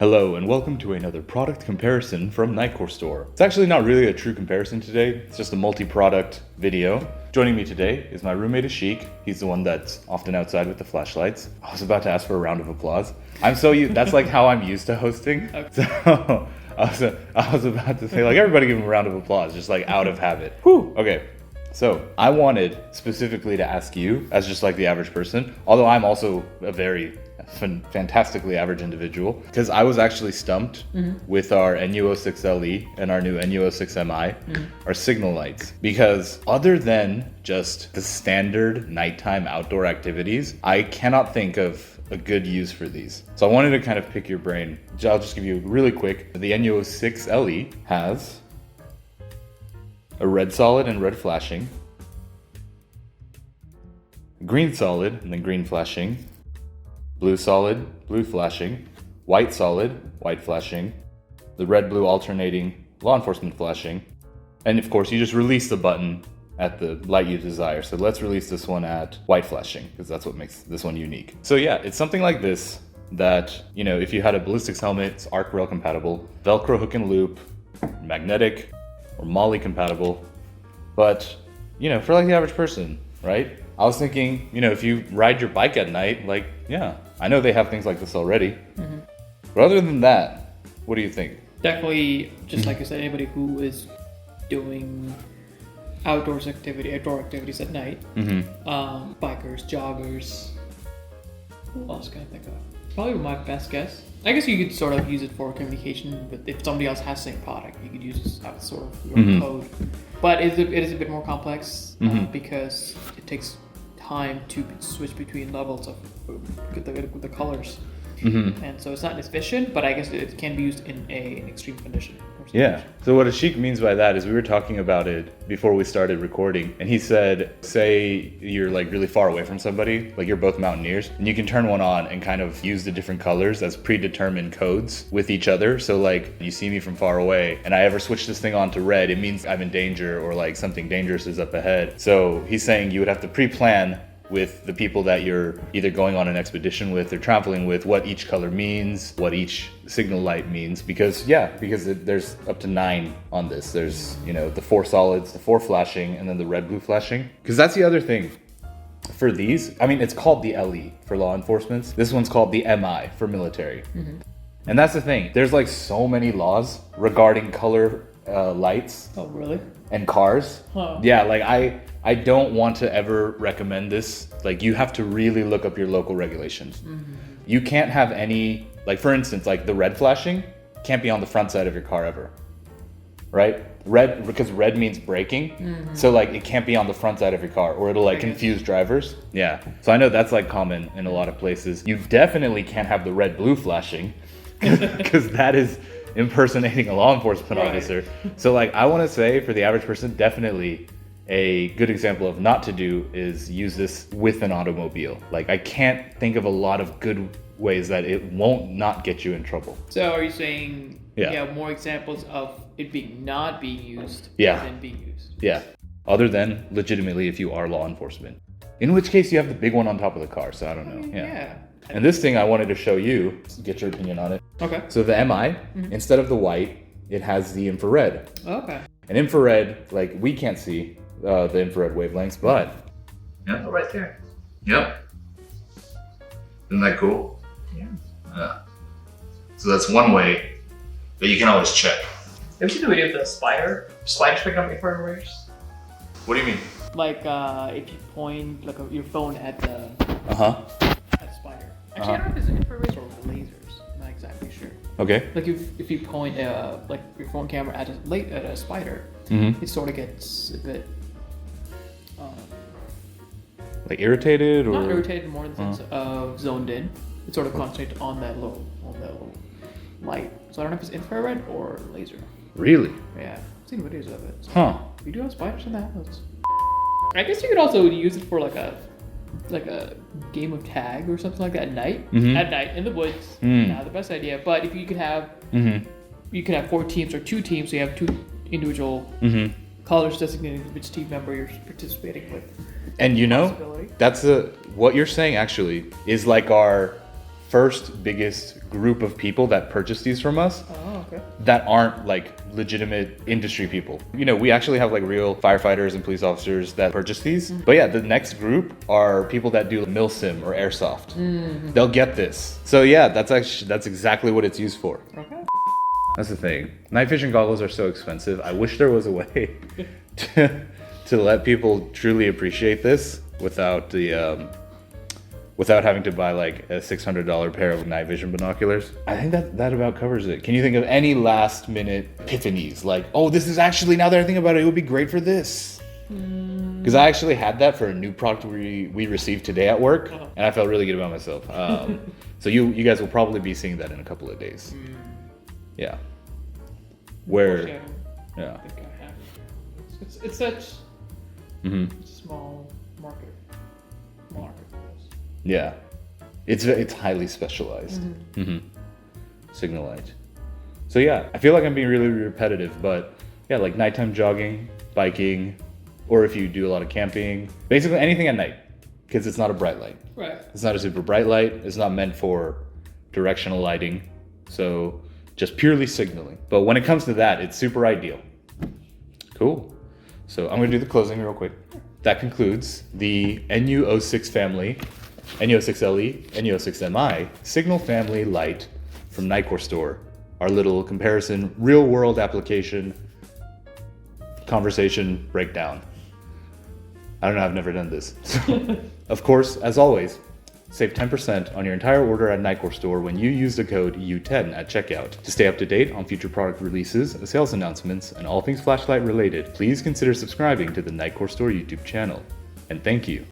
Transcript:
Hello and welcome to another product comparison from Nitecore store. It's actually not really a true comparison today, it's just a multi-product video. Joining me today is my roommate Ashik. He's the one that's often outside with the flashlights. I was about to ask for a round of applause. That's like how I'm used to hosting. So I was about to say like everybody give him a round of applause, just like out of habit. Whew. Okay. So I wanted specifically to ask you, as just like the average person, although I'm also a very fantastically average individual, because I was actually stumped with our NU06 LE and our new NU06 MI, our signal lights, because other than just the standard nighttime outdoor activities, I cannot think of a good use for these. So I wanted to kind of pick your brain. I'll just give you really quick. The NU06 LE has a red solid and red flashing, green solid and then green flashing, blue solid, blue flashing, white solid, white flashing, the red-blue alternating law enforcement flashing, and of course you just release the button at the light you desire. So let's release this one at white flashing, because that's what makes this one unique. So yeah, it's something like this that, you know, if you had a ballistics helmet, it's arc rail compatible, Velcro hook and loop, magnetic, or MOLLE compatible, but, you know, for like the average person, right? I was thinking, you know, if you ride your bike at night, like, yeah, I know they have things like this already. But other than that, what do you think? Definitely, just like you said, anybody who is doing outdoor activities at night, bikers, joggers, who else can I think of? Probably my best guess. I guess you could sort of use it for communication, but if somebody else has the same product, you could use it as sort of your code. But it is a bit more complex because it takes time to switch between levels of the colors. And so it's not as efficient, but I guess it can be used in an extreme condition. Yeah. So what Ashik means by that is we were talking about it before we started recording, and he said, say you're like really far away from somebody, like you're both mountaineers, and you can turn one on and kind of use the different colors as predetermined codes with each other. So like you see me from far away and I ever switch this thing on to red, it means I'm in danger or like something dangerous is up ahead. So he's saying you would have to pre-plan with the people that you're either going on an expedition with or traveling with, what each color means, what each signal light means, because there's up to 9 on this. There's, you know, the 4 solids, the 4 flashing, and then the red blue flashing. Because that's the other thing for these. I mean, it's called the LE for law enforcement. This one's called the MI for military. And that's the thing. There's like so many laws regarding color lights. Oh, really? And cars. Huh. Yeah, like I don't want to ever recommend this. Like you have to really look up your local regulations. You can't have any, like for instance, like the red flashing can't be on the front side of your car ever, right? Red, because red means braking. So like it can't be on the front side of your car or it'll like confuse drivers. Yeah, so I know that's like common in a lot of places. You definitely can't have the red blue flashing because that is impersonating a law enforcement officer. So like I want to say for the average person, definitely a good example of not to do is use this with an automobile. Like I can't think of a lot of good ways that it won't not get you in trouble. So are you saying more examples of it not being used than being used? Yeah, other than legitimately if you are law enforcement. In which case you have the big one on top of the car, so I don't know. Yeah. And this thing I wanted to show you, get your opinion on it. Okay. So the MI, instead of the white, it has the infrared. Okay. And infrared, like we can't see the infrared wavelengths, but right there. Yep. Isn't that cool? Yeah. So that's one way, but you can always check. Have you seen the video of the spider? Spiders pick up infrared rays? What do you mean? Like if you point like your phone at the spider. Actually, I don't know if it's infrared or lasers. I'm not exactly sure. Okay. Like if you point like your phone camera at a spider, it sort of gets a bit like irritated or not irritated, more in the sense of zoned in. It sort of concentrates on that little light. So I don't know if it's infrared or laser. Really? Yeah, I've seen videos of it. So we do have spiders in the house. I guess you could also use it for like a game of tag or something like that at night. At night in the woods. Not the best idea. But if you could have you could have 4 teams or 2 teams, so you have 2 individual colors designating which team member you're participating with. And you know, that's what you're saying actually is like our first biggest group of people that purchase these from us Oh, okay. that aren't like legitimate industry people. You know, we actually have like real firefighters and police officers that purchase these. But yeah, the next group are people that do milsim or airsoft. They'll get this. So yeah, that's exactly what it's used for. Okay. That's the thing. Night vision goggles are so expensive. I wish there was a way to let people truly appreciate this without the without having to buy like a $600 pair of night vision binoculars. I think that about covers it. Can you think of any last minute epiphanies? Like, oh, this is actually, now that I think about it, it would be great for this. Because I actually had that for a new product we received today at work, and I felt really good about myself. So you guys will probably be seeing that in a couple of days. Yeah. Where, yeah. I think I have it. It's such it's a small market. Yeah, it's highly specialized. Signal light. So yeah, I feel like I'm being really repetitive, but yeah, like nighttime jogging, biking, or if you do a lot of camping, basically anything at night, because it's not a bright light. Right. It's not a super bright light. It's not meant for directional lighting, so just purely signaling. But when it comes to that, it's super ideal. Cool. So I'm gonna do the closing real quick. That concludes the NU06 family, NU06 LE, NU06 MI signal family light from Nitecore store. Our little comparison, real world application, conversation breakdown. I don't know, I've never done this. Of course, as always, save 10% on your entire order at Nitecore store when you use the code U10 at checkout. To stay up to date on future product releases, sales announcements, and all things flashlight related, please consider subscribing to the Nitecore store YouTube channel. And thank you.